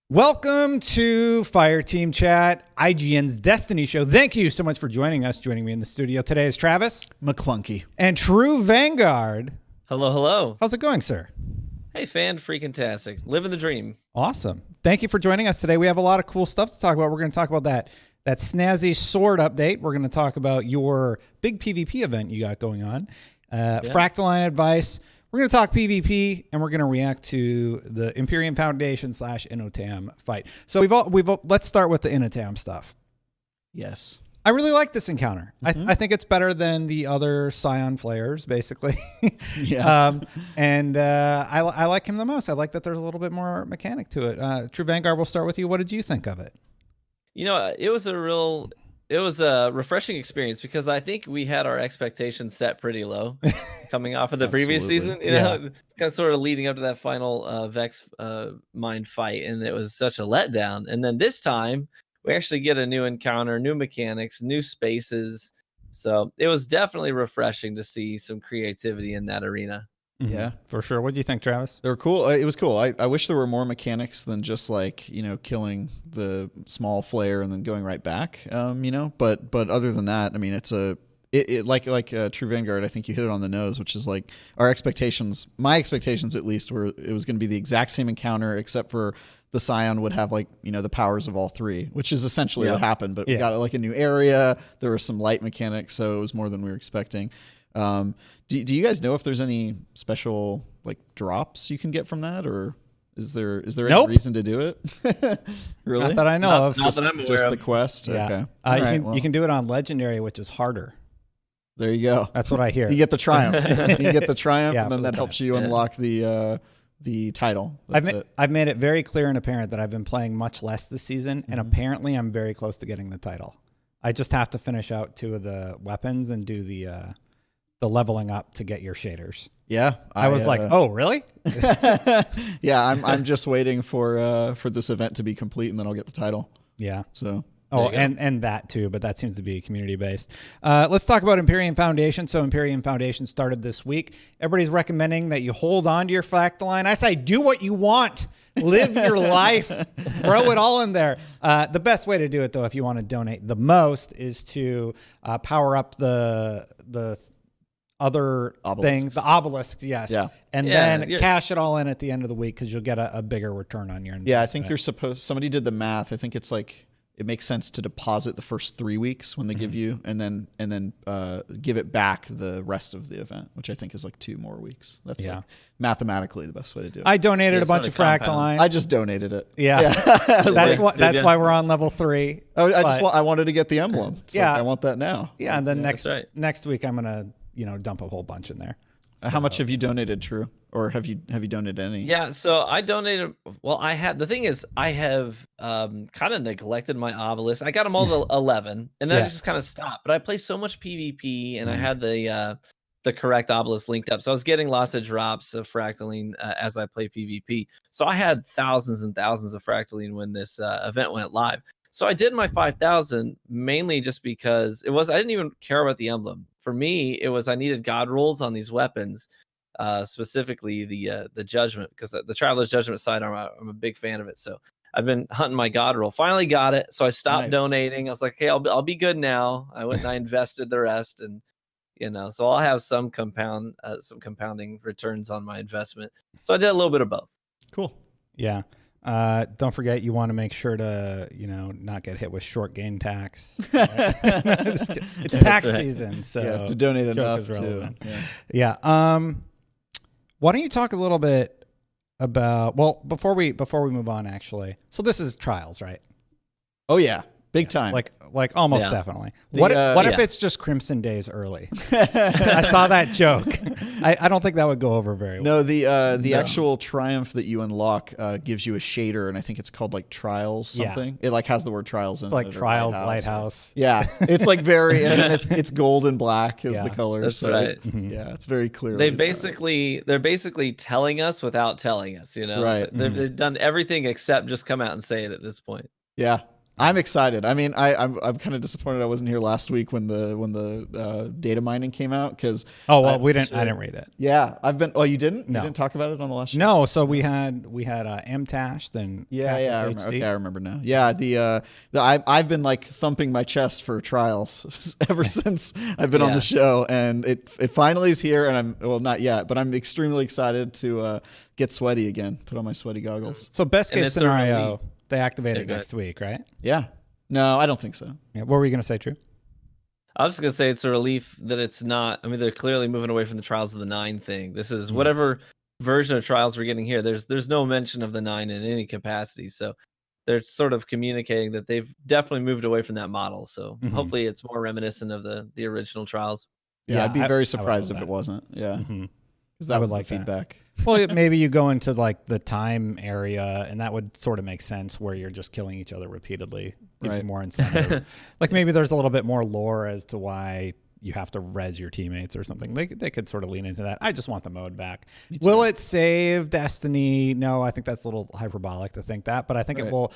Welcome to Fireteam Chat, IGN's Destiny show. Thank you so much for joining us. Joining me in the studio today is Travis McClunky and True Vanguard. Hello, hello. How's it going, sir? Hey, fan-freaking-tastic. Living the dream. Awesome. Thank you for joining us today. We have a lot of cool stuff to talk about. We're going to talk about that snazzy sword update. We're going to talk about your big PvP event you got going on. Fractaline advice. We're going to talk PvP, and we're going to react to the Empyrean Foundation / Inotam fight. So let's start with the Inotam stuff. Yes. I really like this encounter. I think it's better than the other Scion flares, basically. Yeah. I like him the most. I like that there's a little bit more mechanic to it. True Vanguard, we'll start with you. What did you think of it? You know, it was a refreshing experience because I think we had our expectations set pretty low coming off of the previous season. You know, kind of sort of leading up to that final Vex mind fight, and it was such a letdown. And then this time, we actually get a new encounter, new mechanics, new spaces. So it was definitely refreshing to see some creativity in that arena. Yeah, for sure. What do you think, Travis? They were cool. It was cool. I wish there were more mechanics than just like, you know, killing the small flare and then going right back, you know, but other than that, I mean, it's like True Vanguard, I think you hit it on the nose, which is like our expectations, my expectations at least, were it was going to be the exact same encounter, except for the Scion would have like, you know, the powers of all three, which is essentially what happened, but we got like a new area. There were some light mechanics, so it was more than we were expecting. Do you guys know if there's any special like drops you can get from that, or is there any reason to do it? Really? Not that I know of. Not that I'm aware just of. the quest. Yeah. Okay. You can do it on Legendary, which is harder. There you go. That's what I hear. You get the triumph. You get the triumph, Yeah, and then that helps you unlock the title. I've made it very clear and apparent that I've been playing much less this season, and apparently I'm very close to getting the title. I just have to finish out 2 of the weapons and do the leveling up to get your shaders. Yeah, I was like, oh, really? Yeah, I'm just waiting for this event to be complete, and then I'll get the title. Yeah. So. Oh, and that too, but that seems to be community based. Let's talk about Empyrean Foundation. So Empyrean Foundation started this week. Everybody's recommending that you hold on to your Fractaline. I say, do what you want. Live your life. Throw it all in there. The best way to do it, though, if you want to donate the most, is to power up the other things, the obelisks, yes. Yeah. And then cash it all in at the end of the week because you'll get a bigger return on your investment. Yeah, I think you're supposed, somebody did the math. I think it's like, it makes sense to deposit the first 3 weeks when they give you, and then give it back the rest of the event, which I think is like 2 more weeks. That's like mathematically the best way to do it. I donated a bunch of Fractaline. I just donated it. Yeah. That's why we're on level 3. I wanted to get the emblem. It's like, I want that now. Yeah, and then next week I'm gonna dump a whole bunch in there. How much have you donated, True? Or have you donated any? Yeah, so I donated. Well, the thing is, I have kind of neglected my obelisk. I got them all to 11, and then I just kind of stopped. But I play so much PvP, and I had the correct obelisk linked up, so I was getting lots of drops of Fractaline as I play PvP. So I had thousands and thousands of Fractaline when this event went live. So I did my 5,000 mainly just because I didn't even care about the emblem. For me, it was I needed god rolls on these weapons. Specifically the judgment, because the Traveler's Judgment sidearm, I'm a big fan of it. So I've been hunting my god roll. Finally got it, so I stopped donating. I was like, okay, I'll be good now. I went and I invested the rest, and so I'll have some compounding returns on my investment. So I did a little bit of both. Cool. Yeah. Don't forget, you want to make sure to not get hit with short gain tax. It's tax season, so you have to donate enough too. Yeah. Why don't you talk a little bit about, before we move on, actually. So this is Trials, right? Oh yeah, big time. Like almost definitely. What if it's just Crimson Days early? I saw that joke. I don't think that would go over very well. No, the actual triumph that you unlock gives you a shader, and I think it's called like Trials something. It like has the word Trials in it. It's like Trials Lighthouse. Yeah, it's like very, and then it's gold and black is the color. That's right. Yeah, it's very clear. They're basically telling us without telling us. Right. They've done everything except just come out and say it at this point. Yeah. I'm excited. I mean, I'm kind of disappointed I wasn't here last week when the data mining came out because. Oh well, I didn't read it. Yeah, I've been. Oh, you didn't? No. You didn't talk about it on the last show? No. So we had MTash, then I remember. Okay, I remember now. Yeah, I've been like thumping my chest for trials ever since I've been on the show, and it finally is here, and not yet, but I'm extremely excited to get sweaty again. Put on my sweaty goggles. So best case scenario, they activate it next week, right? Yeah. No, I don't think so. Yeah. What were you gonna say, True? I was just gonna say it's a relief that it's not. I mean, they're clearly moving away from the Trials of the 9 thing. This is whatever version of Trials we're getting here. There's no mention of the 9 in any capacity, so they're sort of communicating that they've definitely moved away from that model. So hopefully it's more reminiscent of the original Trials. Yeah, I'd be very surprised if it wasn't. Yeah, because that was the feedback. Well, maybe you go into like the time area, and that would sort of make sense where you're just killing each other repeatedly. Gives you more incentive. Like maybe there's a little bit more lore as to why you have to res your teammates or something. They could sort of lean into that. I just want the mode back. Will it save Destiny? No, I think that's a little hyperbolic to think that, but I think it will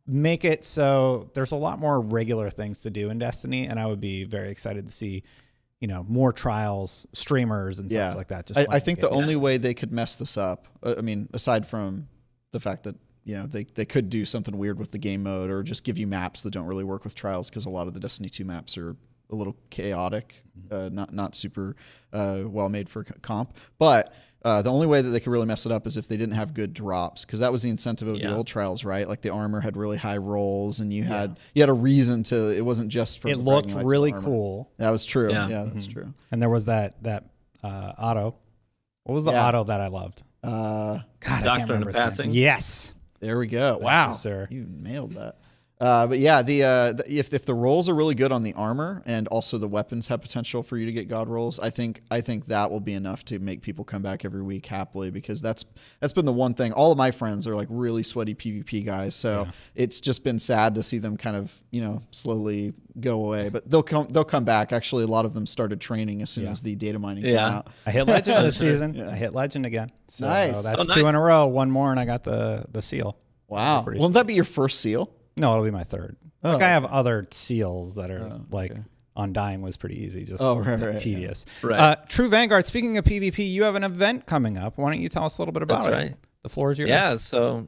make it so there's a lot more regular things to do in Destiny, and I would be very excited to see more trials, streamers, and stuff like that. Just I think the only way they could mess this up, I mean, aside from the fact that they could do something weird with the game mode or just give you maps that don't really work with trials, because a lot of the Destiny 2 maps are a little chaotic, not super well made for comp. But the only way that they could really mess it up is if they didn't have good drops, because that was the incentive of the old trials, right? Like the armor had really high rolls, and you had a reason to. It wasn't just for. It looked really cool. That was true. Yeah, that's true. And there was that auto. What was the auto that I loved? God, I can't remember his name. Yes. There we go. Wow, sir, you nailed that. But yeah, if the rolls are really good on the armor, and also the weapons have potential for you to get god rolls, I think that will be enough to make people come back every week happily, because that's been the one thing. All of my friends are like really sweaty PvP guys, so it's just been sad to see them kind of slowly go away. But they'll come back. Actually, a lot of them started training as soon as the data mining came out. I hit legend this season. I hit legend again. So nice. That's 2 in a row. One more, and I got the seal. Wow. Won't that be your first seal? No, it'll be my third. I have other seals that are Undying was pretty easy, just tedious. Right. True Vanguard, speaking of PvP, you have an event coming up. Why don't you tell us a little bit about it? The floor is yours. Yeah, so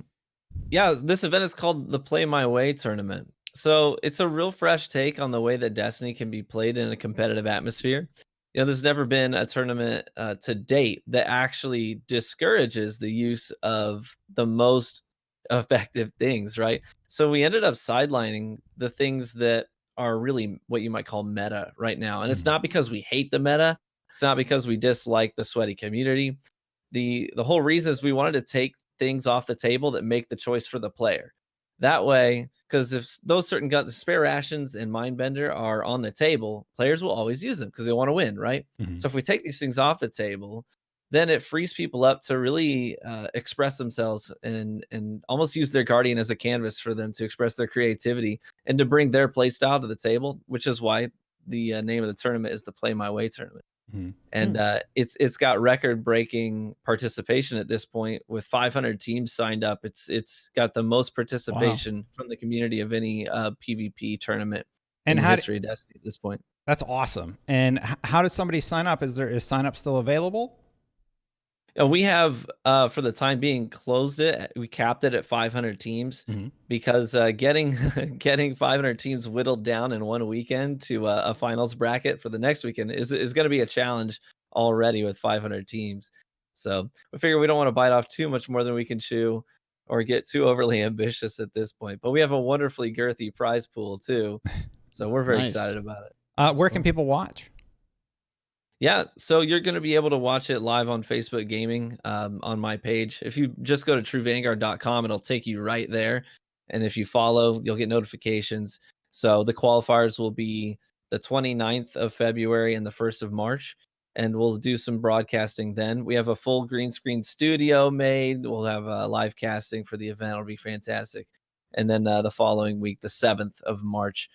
this event is called the Play My Way tournament. So it's a real fresh take on the way that Destiny can be played in a competitive atmosphere. There's never been a tournament to date that actually discourages the use of the most effective things, right? So we ended up sidelining the things that are really what you might call meta right now. And it's not because we hate the meta. It's not because we dislike the sweaty community. The whole reason is we wanted to take things off the table that make the choice for the player. That way, because if those certain guns, spare rations and Mindbender are on the table, players will always use them because they want to win, right? So if we take these things off the table, then it frees people up to really express themselves and almost use their Guardian as a canvas for them to express their creativity and to bring their play style to the table, which is why the name of the tournament is the Play My Way tournament. And it's got record-breaking participation at this point with 500 teams signed up. It's got the most participation from the community of any PvP tournament in the history of Destiny at this point. That's awesome. And how does somebody sign up? Is sign up still available? We have, for the time being, closed it. We capped it at 500 teams because getting 500 teams whittled down in one weekend to a finals bracket for the next weekend is going to be a challenge already with 500 teams. So we figure we don't want to bite off too much more than we can chew or get too overly ambitious at this point. But we have a wonderfully girthy prize pool too. So we're very excited about it. Where can people watch? Yeah, so you're going to be able to watch it live on Facebook Gaming on my page. If you just go to truevanguard.com, it'll take you right there. And if you follow, you'll get notifications. So the qualifiers will be the 29th of February and the 1st of March. And we'll do some broadcasting then. We have a full green screen studio made. We'll have live casting for the event. It'll be fantastic. And then the following week, the 7th of March,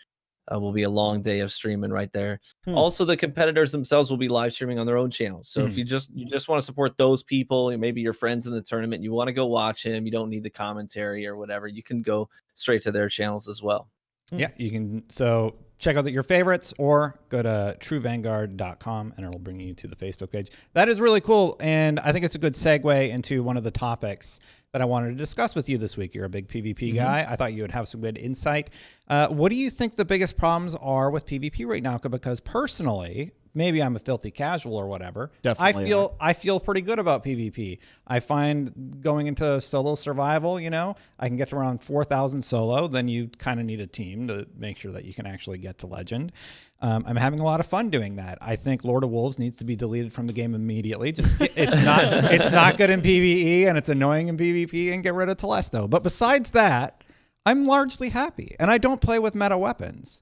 will be a long day of streaming right there. Also, the competitors themselves will be live streaming on their own channels. So if you just want to support those people, maybe your friends in the tournament, you want to go watch him, you don't need the commentary or whatever, you can go straight to their channels as well. Yeah, you can. So check out your favorites or go to truevanguard.com and it'll bring you to the Facebook page. That is really cool. And I think it's a good segue into one of the topics that I wanted to discuss with you this week. You're a big PvP guy. I thought you would have some good insight. What do you think the biggest problems are with PvP right now? Because personally, maybe I'm a filthy casual or whatever. Definitely I feel pretty good about PvP. I find going into solo survival, I can get to around 4,000 solo. Then you kind of need a team to make sure that you can actually get to legend. I'm having a lot of fun doing that. I think Lord of Wolves needs to be deleted from the game immediately. It's not good in PvE and it's annoying in PvP, and get rid of Telesto. But besides that, I'm largely happy, and I don't play with meta weapons.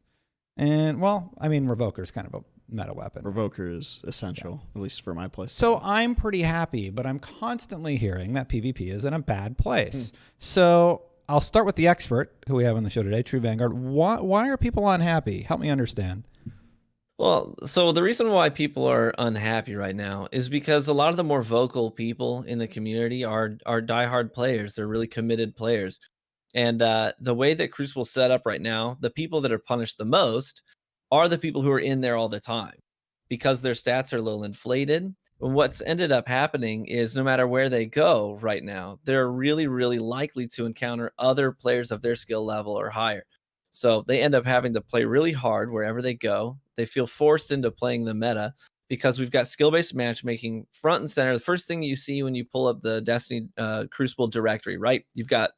And Revoker's kind of a meta weapon. Revoker is essential, at least for my play. So I'm pretty happy, but I'm constantly hearing that PvP is in a bad place. So I'll start with the expert who we have on the show today, True Vanguard. Why are people unhappy? Help me understand. Well, so the reason why people are unhappy right now is because a lot of the more vocal people in the community are diehard players. They're really committed players. And the way that Crucible's set up right now, the people that are punished the most are the people who are in there all the time because their stats are a little inflated. And what's ended up happening is no matter where they go right now, they're really, really likely to encounter other players of their skill level or higher. So they end up having to play really hard wherever they go. They feel forced into playing the meta because we've got skill-based matchmaking front and center. The first thing you see when you pull up the Destiny Crucible directory, right? You've got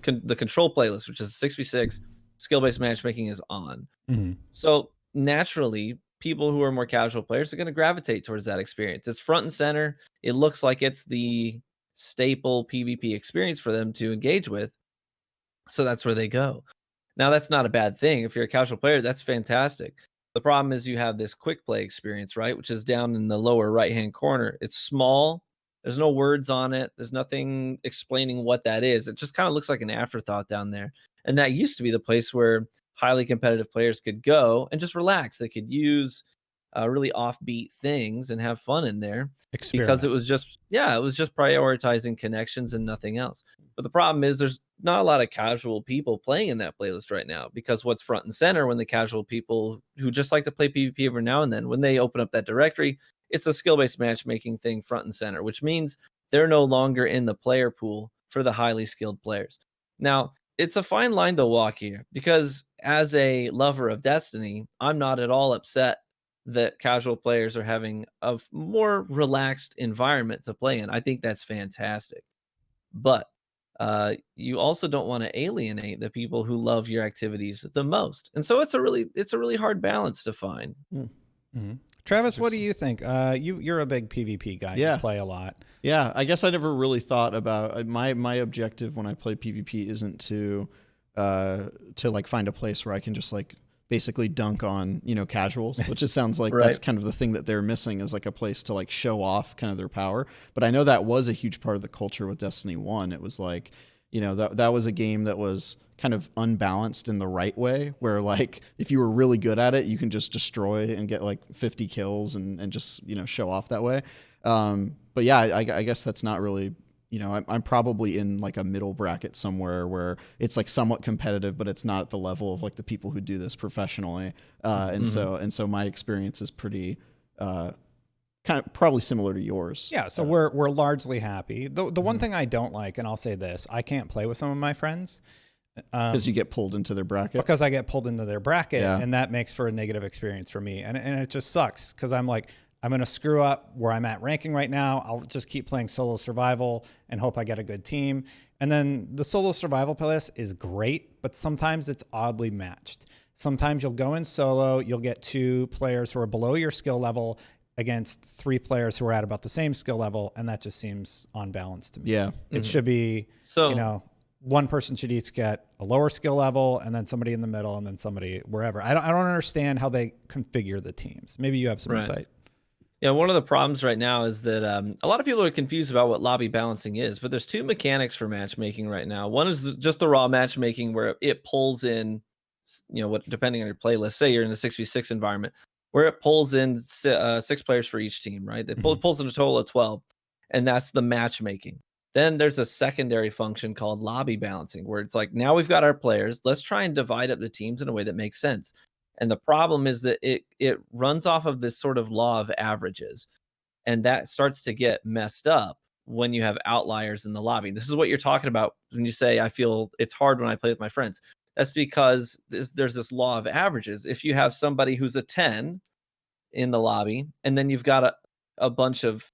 the control playlist, which is 6v6. Skill-based matchmaking is on. So naturally, people who are more casual players are going to gravitate towards that experience. It's front and center. It looks like it's the staple PvP experience for them to engage with. So that's where they go. Now, that's not a bad thing. If you're a casual player, that's fantastic. The problem is you have this quick play experience, right? Which is down in the lower right-hand corner. It's small. There's no words on it. There's nothing explaining what that is. It just kind of looks like an afterthought down there. And that used to be the place where highly competitive players could go and just relax. They could use really offbeat things and have fun in there because it was just prioritizing connections and nothing else. But the problem is there's not a lot of casual people playing in that playlist right now, because what's front and center when the casual people who just like to play PvP every now and then, when they open up that directory, it's the skill-based matchmaking thing front and center, which means they're no longer in the player pool for the highly skilled players. Now, it's a fine line to walk here, because as a lover of Destiny, I'm not at all upset that casual players are having a more relaxed environment to play in. I think that's fantastic. But you also don't want to alienate the people who love your activities the most. And so it's a really hard balance to find. Travis, what do you think? You're a big PvP guy. Yeah. You play a lot. Yeah, I guess I never really thought about my objective when I play PvP isn't to like find a place where I can just like basically dunk on, casuals, which it sounds like Right. that's kind of the thing that they're missing, is like a place to like show off kind of their power. But I know that was a huge part of the culture with Destiny 1. It was like, that was a game that was kind of unbalanced in the right way, where like if you were really good at it, you can just destroy and get like 50 kills and just, show off that way. But yeah, I guess that's not really, I'm probably in like a middle bracket somewhere where it's like somewhat competitive, but it's not at the level of like the people who do this professionally. And so my experience is pretty, kind of probably similar to yours. Yeah, so we're largely happy. The one thing I don't like, and I'll say this, I can't play with some of my friends. Because you get pulled into their bracket. Because I get pulled into their bracket, Yeah. and that makes for a negative experience for me. And it just sucks, because I'm like, I'm going to screw up where I'm at ranking right now. I'll just keep playing solo survival and hope I get a good team. And then the solo survival playlist is great, but sometimes it's oddly matched. Sometimes you'll go in solo, you'll get 2 players who are below your skill level against 3 players who are at about the same skill level, and that just seems unbalanced to me. Yeah. It should be, one person should each get a lower skill level, and then somebody in the middle, and then somebody wherever. I don't understand how they configure the teams. Maybe you have some insight. Yeah, one of the problems right now is that a lot of people are confused about what lobby balancing is, but there's 2 mechanics for matchmaking right now. One is just the raw matchmaking, where it pulls in, depending on your playlist, say you're in a 6v6 environment, where it pulls in 6 players for each team, right? It pulls in a total of 12, and that's the matchmaking. Then there's a secondary function called lobby balancing, where it's like, now we've got our players. Let's try and divide up the teams in a way that makes sense. And the problem is that it runs off of this sort of law of averages. And that starts to get messed up when you have outliers in the lobby. This is what you're talking about when you say, I feel it's hard when I play with my friends. That's because there's this law of averages. If you have somebody who's a 10 in the lobby, and then you've got a bunch of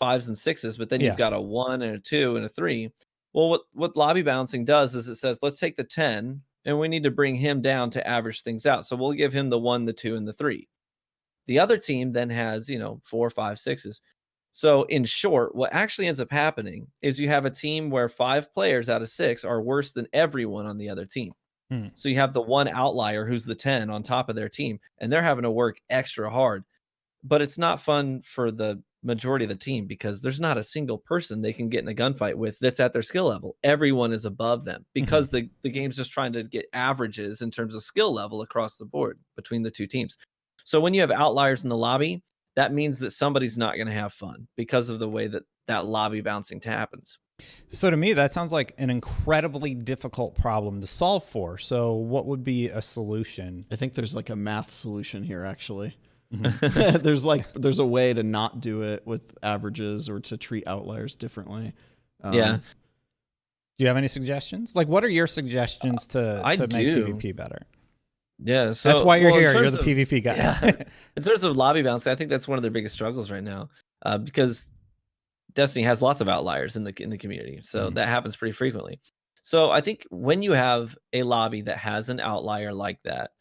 5s and 6s, but then you've got a 1 and a 2 and a 3. Well, what lobby balancing does is it says, let's take the 10 and we need to bring him down to average things out. So we'll give him the 1, the 2, and the 3. The other team then has, 4, 5, 6s. So in short, what actually ends up happening is you have a team where 5 players out of 6 are worse than everyone on the other team. So you have the one outlier who's the 10 on top of their team, and they're having to work extra hard. But it's not fun for the majority of the team because there's not a single person they can get in a gunfight with that's at their skill level. Everyone is above them because the game's just trying to get averages in terms of skill level across the board between the two teams. So when you have outliers in the lobby, that means that somebody's not going to have fun because of the way that lobby bouncing happens. So to me, that sounds like an incredibly difficult problem to solve for. So what would be a solution? I think there's like a math solution here, actually. There's a way to not do it with averages or to treat outliers differently. Yeah. Do you have any suggestions? Like, what are your suggestions to make PvP better? Yeah, so that's why you're here. You're the PvP guy. Yeah. In terms of lobby balancing, I think that's one of their biggest struggles right now, because Destiny has lots of outliers in the community, so that happens pretty frequently. So I think when you have a lobby that has an outlier like that,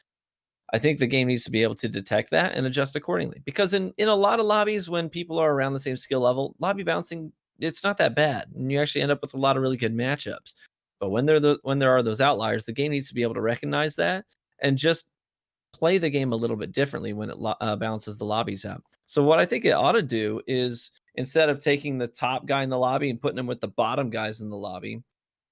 I think the game needs to be able to detect that and adjust accordingly. Because in a lot of lobbies, when people are around the same skill level, lobby bouncing, it's not that bad, and you actually end up with a lot of really good matchups. But when there are those outliers, the game needs to be able to recognize that and just play the game a little bit differently when it balances the lobbies out. So what I think it ought to do is, instead of taking the top guy in the lobby and putting him with the bottom guys in the lobby,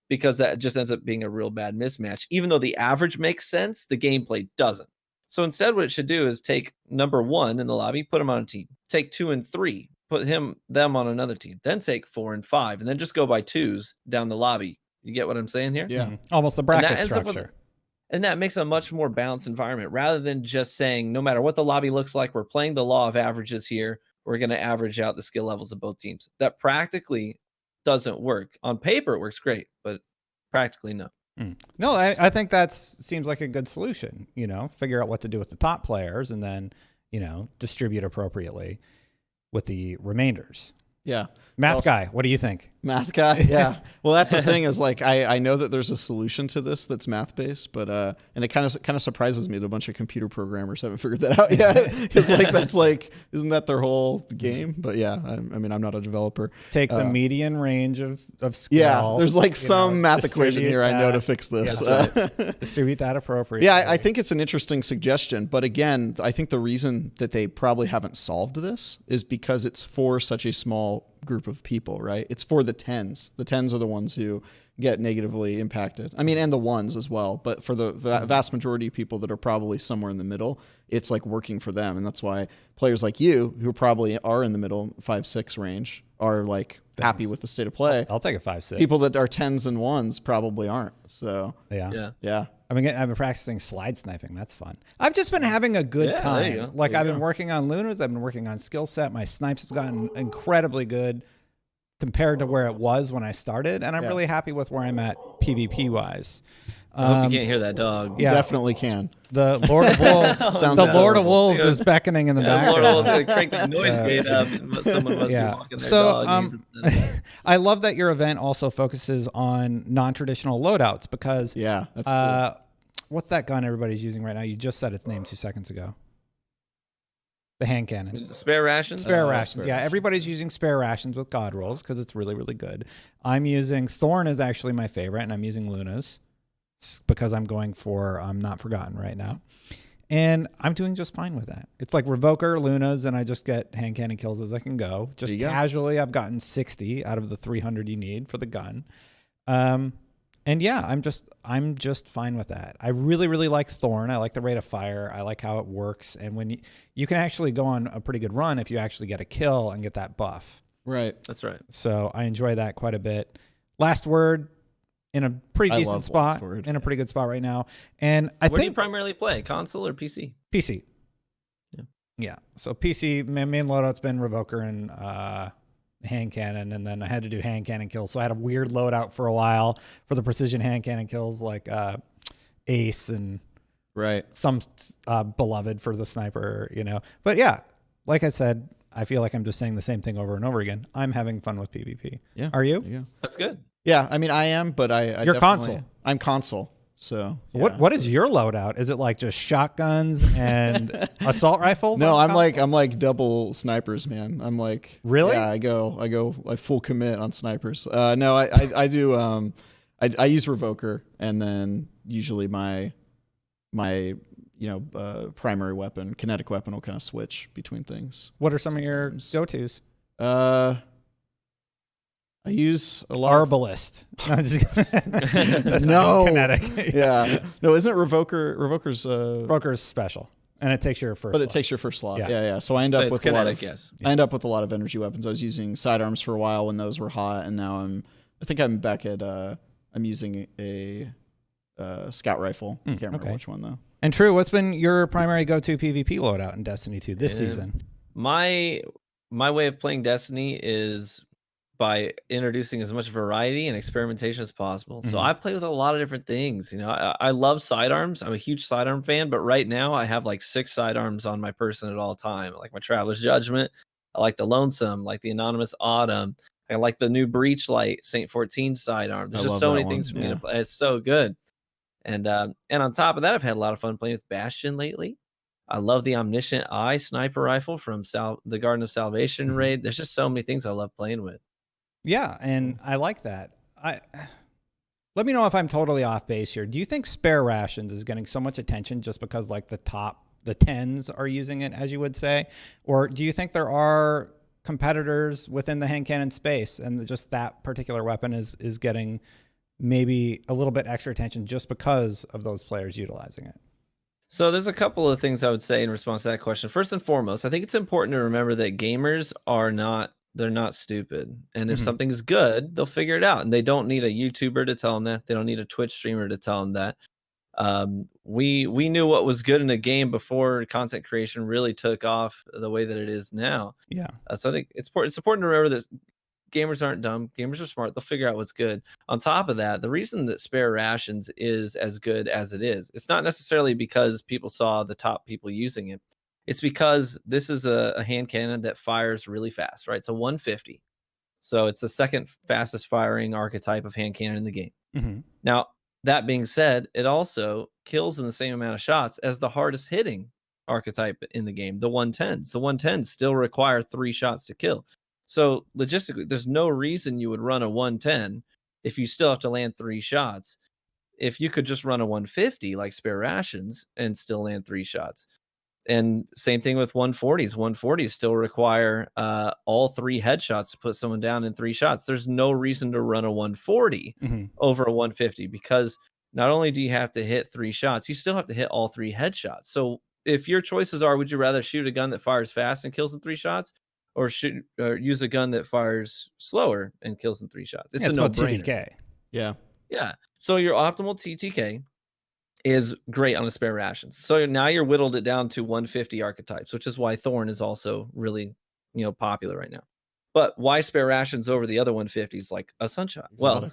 because that just ends up being a real bad mismatch. Even though the average makes sense, the gameplay doesn't. So instead, what it should do is take number 1 in the lobby, put him on a team. Take 2 and 3, put them on another team. Then take 4 and 5, and then just go by 2s down the lobby. You get what I'm saying here? Yeah. Almost a bracket structure. And that makes a much more balanced environment, rather than just saying, no matter what the lobby looks like, we're playing the law of averages here. We're going to average out the skill levels of both teams. That practically doesn't work. On paper, it works great, but practically no. No, I think that seems like a good solution. Figure out what to do with the top players and then, distribute appropriately with the remainders. Yeah. Math guy, what do you think? Math guy, yeah. Well, that's the thing is, like, I know that there's a solution to this that's math based, but and it kind of surprises me that a bunch of computer programmers haven't figured that out yet. Because isn't that their whole game? But yeah, I mean, I'm not a developer. Take the median range of skill. Yeah, there's like some math equation here I know to fix this. Distribute that appropriately. Yeah, I think it's an interesting suggestion, but again, I think the reason that they probably haven't solved this is because it's for such a small group of people, right? It's for the 10s. The 10s are the ones who get negatively impacted. I mean, and the 1s as well. But for the vast majority of people that are probably somewhere in the middle, it's like working for them. And that's why players like you, who probably are in the middle 5-6 range, are like happy with the state of play. I'll take a 5-6. People that are 10s and 1s probably aren't. So yeah. I've been practicing slide sniping. That's fun. I've just been having a good time. Like, I've been working on Lunas. I've been working on skill set. My snipes have gotten incredibly good compared to where it was when I started. And I'm really happy with where I'm at PvP wise. I hope you can't hear that dog. Yeah. Definitely can. The Lord of Wolves. The Lord of Wolves is beckoning in the background. Lord of Wolves crank the noise gate up. Someone must be walking their dog. I love that your event also focuses on non-traditional loadouts because that's cool. What's that gun everybody's using right now? You just said its name 2 seconds ago. The hand cannon. Spare rations? Spare rations. Yeah, everybody's using spare rations with God rolls because it's really, really good. I'm using Thorn is actually my favorite, and I'm using Lunas because I'm going for Not Forgotten right now. And I'm doing just fine with that. It's like Revoker, Lunas, and I just get hand cannon kills as I can go. Just casually, I've gotten 60 out of the 300 you need for the gun. And yeah, I'm just fine with that. I really, really like Thorn. I like the rate of fire. I like how it works. And when you can actually go on a pretty good run if you actually get a kill and get that buff. Right. That's right. So I enjoy that quite a bit. Last Word in a pretty I decent love spot, Last Word. in a pretty good spot right now. And I Where do you think primarily play? Console or PC? PC. Yeah. Yeah. So PC, my main loadout's been Revoker and hand cannon, and then I had to do hand cannon kills. So I had a weird loadout for a while for the precision hand cannon kills, like Ace and Right. some beloved for the sniper, But yeah, like I said, I feel like I'm just saying the same thing over and over again. I'm having fun with PvP. Yeah. Are you? There you go. That's good. Yeah, I mean, I am, but I You're definitely- console. I'm console. So yeah. What is your loadout? Is it like just shotguns and assault rifles? No, on console? I'm like double snipers, man. I'm like Really? Yeah, I go like full commit on snipers. No, I do. I use Revoker, and then usually my primary weapon, kinetic weapon, will kind of switch between things. What are some of your go-tos? I use a lot. Arbalist. No, I'm just that's No. not kinetic. Yeah. No, isn't Revoker's Broker's special, and it takes your first. but it slot. takes your first slot. Yeah. Yeah. So I end up It's with a lot kinetic, of yes. I end up with a lot of energy weapons. I was using sidearms for a while when those were hot, and now I think I'm back at I'm using a scout rifle. Can't remember okay. which one though. And True, what's been your primary go-to PvP loadout in Destiny 2 this season? My way of playing Destiny is by introducing as much variety and experimentation as possible. So I play with a lot of different things. I love sidearms. I'm a huge sidearm fan, but right now I have like 6 sidearms on my person at all time. I like my Traveler's Judgment. I like the Lonesome, like the Anonymous Autumn. I like the new Breach Light Saint 14 sidearm. There's I just love so that many things one, for me to play. It's so good. And on top of that, I've had a lot of fun playing with Bastion lately. I love the Omniscient Eye sniper rifle from the Garden of Salvation raid. There's just so many things I love playing with. Yeah, and I like that. Let me know if I'm totally off base here. Do you think Spare Rations is getting so much attention just because like the 10s are using it, as you would say? Or do you think there are competitors within the hand cannon space and just that particular weapon is getting maybe a little bit extra attention just because of those players utilizing it? So there's a couple of things I would say in response to that question. First and foremost, I think it's important to remember that gamers they're not stupid. And if something's good, they'll figure it out. And they don't need a YouTuber to tell them that. They don't need a Twitch streamer to tell them that. We knew what was good in a game before content creation really took off the way that it is now. Yeah. So I think it's important to remember that gamers aren't dumb. Gamers are smart. They'll figure out what's good. On top of that, the reason that Spare Rations is as good as it is, it's not necessarily because people saw the top people using it. It's because this is a hand cannon that fires really fast, right? It's a 150. So it's the second fastest firing archetype of hand cannon in the game. Now, that being said, it also kills in the same amount of shots as the hardest hitting archetype in the game, the 110s. The 110s still require 3 shots to kill. So logistically, there's no reason you would run a 110 if you still have to land 3 shots. If you could just run a 150 like Spare Rations and still land 3 shots. And same thing with 140s. 140s still require all 3 headshots to put someone down in 3 shots. There's no reason to run a 140 over a 150 because not only do you have to hit 3 shots, you still have to hit all 3 headshots. So if your choices are, would you rather shoot a gun that fires fast and kills in 3 shots, or use a gun that fires slower and kills in 3 shots? It's a no-brainer. TTK. Yeah. Yeah. So your optimal TTK is great on a Spare Rations. So now you're whittled it down to 150 archetypes, which is why Thorn is also really, popular right now. But why Spare Rations over the other 150s like a Sunshot? Well,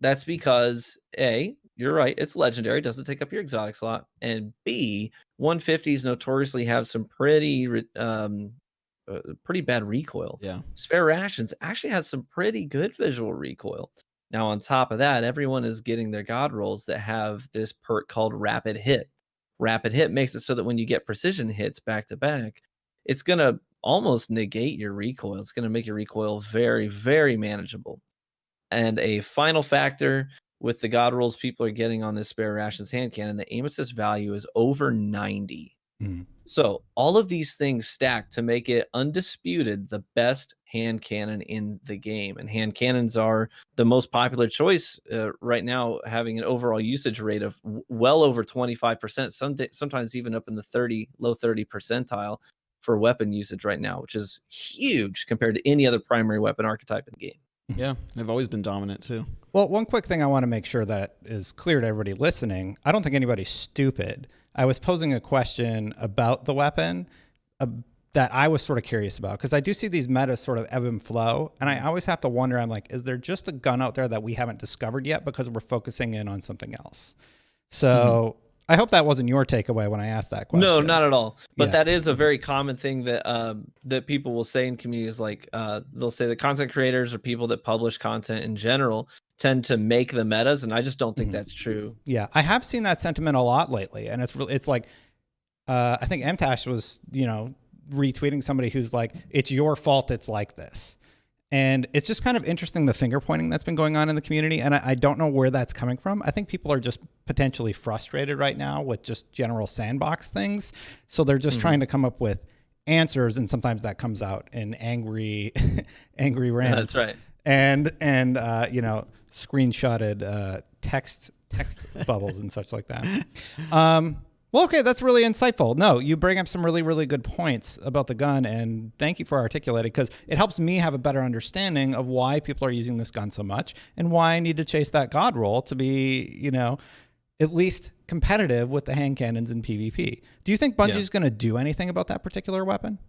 that's because A, you're right, it's legendary, doesn't take up your exotic slot, and B, 150s notoriously have some pretty bad recoil. Yeah. Spare Rations actually has some pretty good visual recoil. Now, on top of that, everyone is getting their god rolls that have this perk called Rapid Hit. Rapid Hit makes it so that when you get precision hits back to back, it's going to almost negate your recoil. It's going to make your recoil very, very manageable. And a final factor with the god rolls people are getting on this Spare Rations hand cannon, the aim assist value is over 90. So all of these things stack to make it undisputed the best hand cannon in the game. And hand cannons are the most popular choice right now, having an overall usage rate of well over 25%, sometimes even up in the low 30 percentile for weapon usage right now, which is huge compared to any other primary weapon archetype in the game. Yeah, they've always been dominant too. Well, one quick thing I want to make sure that is clear to everybody listening. I don't think anybody's stupid. I was posing a question about the weapon that I was sort of curious about, because I do see these metas sort of ebb and flow, and I always have to wonder, I'm like, is there just a gun out there that we haven't discovered yet because we're focusing in on something else? So I hope that wasn't your takeaway when I asked that question. No, not at all. But Yeah. that is a very common thing that that people will say in communities. Like they'll say that content creators or people that publish content in general tend to make the metas, and I just don't think that's true. Yeah, I have seen that sentiment a lot lately, and it's like I think Mtash was retweeting somebody who's like, it's your fault it's like this. And it's just kind of interesting, the finger pointing that's been going on in the community. And I don't know where that's coming from. I think people are just potentially frustrated right now with just general sandbox things. So they're just trying to come up with answers. And sometimes that comes out in angry rants. That's right. And screenshotted text bubbles and such like that. Well, okay, that's really insightful. No, you bring up some really, really good points about the gun, and thank you for articulating, because it helps me have a better understanding of why people are using this gun so much and why I need to chase that god roll to be, at least competitive with the hand cannons in PvP. Do you think Bungie's going to do anything about that particular weapon?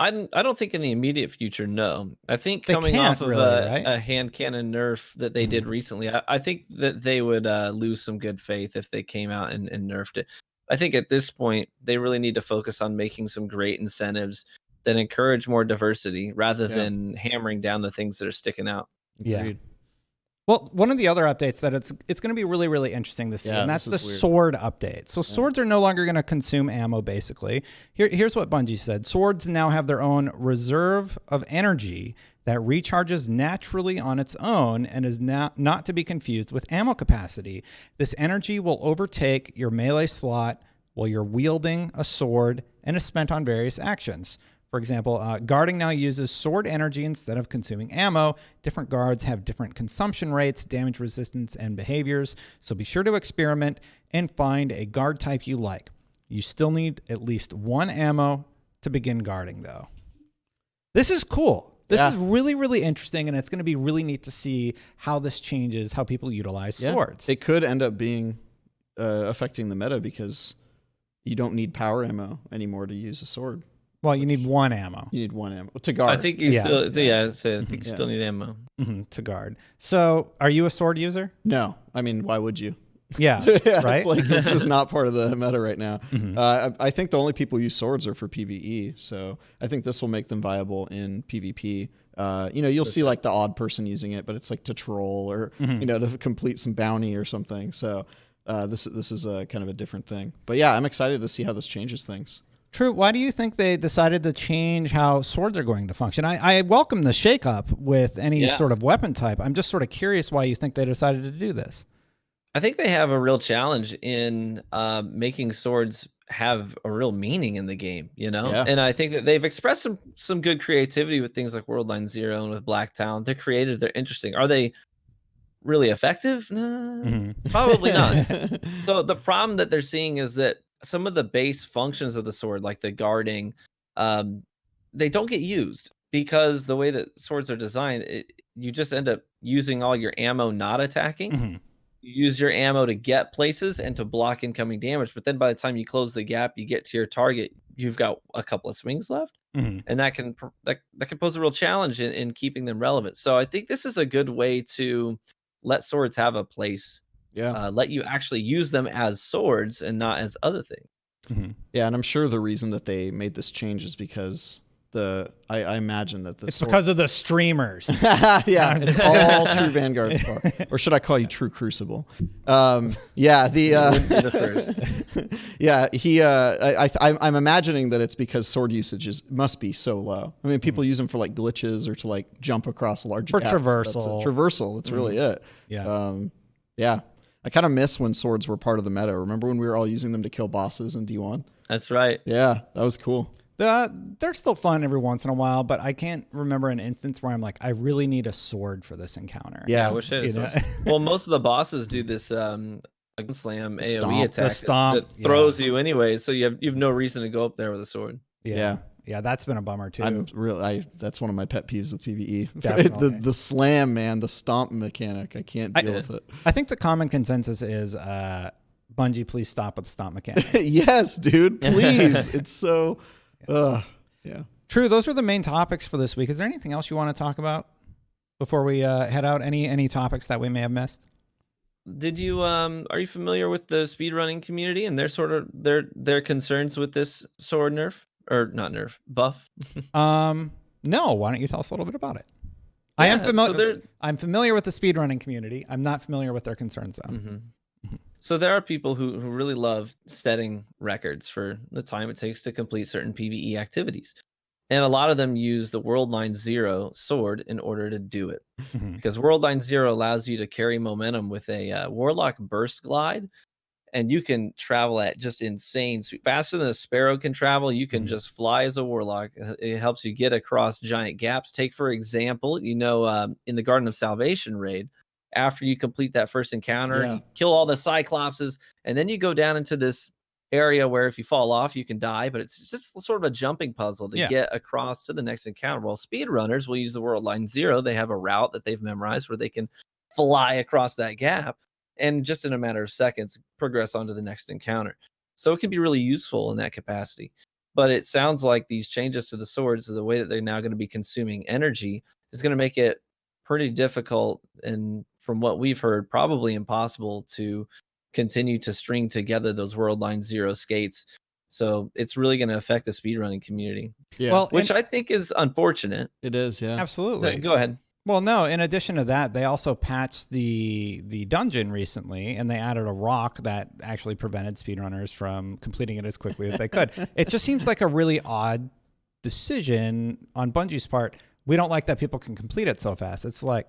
I don't think in the immediate future, no. I think They coming can't off of really, right? a hand cannon nerf that they did recently, I think that they would lose some good faith if they came out and nerfed it. I think at this point, they really need to focus on making some great incentives that encourage more diversity rather than hammering down the things that are sticking out. Yeah. Well, one of the other updates that it's going to be really, really interesting to see, and that's the sword update. So swords are no longer going to consume ammo, basically. Here's what Bungie said. Swords now have their own reserve of energy that recharges naturally on its own and is not to be confused with ammo capacity. This energy will overtake your melee slot while you're wielding a sword and is spent on various actions. For example, guarding now uses sword energy instead of consuming ammo. Different guards have different consumption rates, damage resistance, and behaviors, so be sure to experiment and find a guard type you like. You still need at least one ammo to begin guarding, though. This is cool. This is really, really interesting, and it's going to be really neat to see how this changes how people utilize swords. It could end up being affecting the meta because you don't need power ammo anymore to use a sword. Well, you need one ammo. You need one ammo to guard. I think you still, I think you still need ammo to guard. So, are you a sword user? No, I mean, why would you? Yeah, right. It's just not part of the meta right now. I think the only people who use swords are for PvE, so I think this will make them viable in PvP. You'll see like the odd person using it, but it's like to troll or to complete some bounty or something. So this is a kind of a different thing. But yeah, I'm excited to see how this changes things. True. Why do you think they decided to change how swords are going to function? I welcome the shakeup with any sort of weapon type. I'm just sort of curious why you think they decided to do this. I think they have a real challenge in making swords have a real meaning in the game, And I think that they've expressed some good creativity with things like Worldline Zero and with Black Talon. They're creative. They're interesting. Are they really effective? No, probably not. So the problem that they're seeing is that some of the base functions of the sword, like the guarding, they don't get used because the way that swords are designed, you just end up using all your ammo not attacking. You use your ammo to get places and to block incoming damage. But then by the time you close the gap, you get to your target, you've got a couple of swings left. And that can pose a real challenge in keeping them relevant. So I think this is a good way to let swords have a place. Let you actually use them as swords and not as other things. Yeah, and I'm sure the reason that they made this change is because I imagine that it's because of the streamers. Yeah, it's all True Vanguard's fault. Or should I call you True Crucible? I'm imagining that it's because sword usage must be so low. I mean, people use them for like glitches or to like jump across large gaps. Traversal. That's really it. Yeah. I kind of miss when swords were part of the meta. Remember when we were all using them to kill bosses in D1? That's right. Yeah, that was cool. They're still fun every once in a while, but I can't remember an instance where I'm like, I really need a sword for this encounter. Yeah, I wish it is. Well, most of the bosses do this slam AoE attack stomp that throws you anyway, so you have no reason to go up there with a sword. Yeah, that's been a bummer too. That's one of my pet peeves with PvE. Definitely. the slam, man, the stomp mechanic. I can't deal with it. I think the common consensus is Bungie, please stop with the stomp mechanic. Yes, dude, please. It's so yeah. True, those were the main topics for this week. Is there anything else you want to talk about before we head out? Any topics that we may have missed? Did you are you familiar with the speedrunning community and their concerns with this sword nerf? Or not nerf, buff? No, why don't you tell us a little bit about it? Yeah, I'm familiar with the speedrunning community. I'm not familiar with their concerns though. Mm-hmm. So there are people who really love setting records for the time it takes to complete certain PvE activities. And a lot of them use the World Line 0 sword in order to do it. Because World Line 0 allows you to carry momentum with a Warlock Burst Glide. And you can travel at just insane speed. Faster than a sparrow can travel. You can just fly as a warlock. It helps you get across giant gaps. Take, for example, in the Garden of Salvation raid, after you complete that first encounter, you kill all the Cyclopses, and then you go down into this area where if you fall off, you can die, but it's just sort of a jumping puzzle to get across to the next encounter. Well, speedrunners will use the World Line 0. They have a route that they've memorized where they can fly across that gap and just in a matter of seconds progress on to the next encounter. So it can be really useful in that capacity. But it sounds like these changes to the swords, the way that they're now going to be consuming energy, is going to make it pretty difficult, and from what we've heard, probably impossible to continue to string together those World Line 0 skates. So it's really going to affect the speedrunning community. Yeah. Well, which I think is unfortunate. It is, yeah. Absolutely. So, go ahead. Well, no, in addition to that, they also patched the dungeon recently, and they added a rock that actually prevented speedrunners from completing it as quickly as they could. It just seems like a really odd decision on Bungie's part. We don't like that people can complete it so fast. It's like,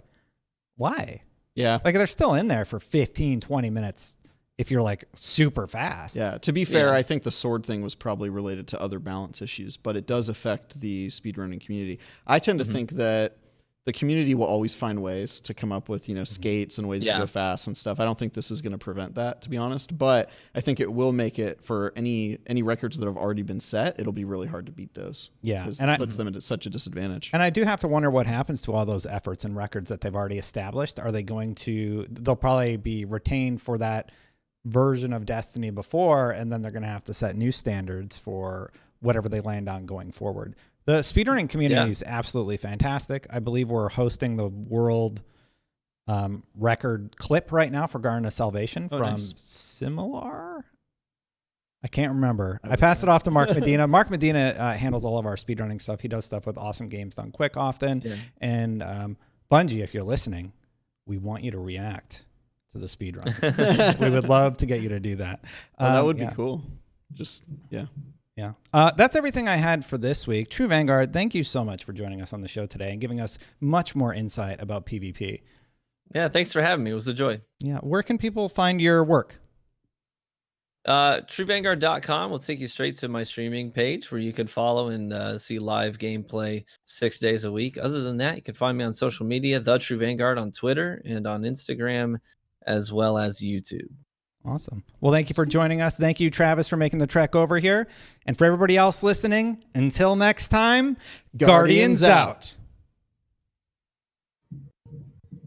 why? Yeah. Like, they're still in there for 15, 20 minutes if you're, like, super fast. Yeah, to be fair, I think the sword thing was probably related to other balance issues, but it does affect the speedrunning community. I tend to think that the community will always find ways to come up with, skates and ways to go fast and stuff. I don't think this is going to prevent that, to be honest, but I think it will make it for any records that have already been set. It'll be really hard to beat those. Yeah. Because it puts them at such a disadvantage. And I do have to wonder what happens to all those efforts and records that they've already established. Are they they'll probably be retained for that version of Destiny before, and then they're going to have to set new standards for whatever they land on going forward. The speedrunning community is absolutely fantastic. I believe we're hosting the world record clip right now for Garden of Salvation from Similar. I can't remember. I passed it off to Mark Medina. Mark Medina handles all of our speedrunning stuff. He does stuff with Awesome Games Done Quick often. Yeah. And Bungie, if you're listening, we want you to react to the speedruns. We would love to get you to do that. That would be cool. Yeah. That's everything I had for this week. True Vanguard, thank you so much for joining us on the show today and giving us much more insight about PvP. Yeah, thanks for having me. It was a joy. Yeah. Where can people find your work? TrueVanguard.com will take you straight to my streaming page where you can follow and see live gameplay 6 days a week. Other than that, you can find me on social media, The True Vanguard on Twitter and on Instagram, as well as YouTube. Awesome. Well, thank you for joining us. Thank you, Travis, for making the trek over here. And for everybody else listening, until next time, Guardians out.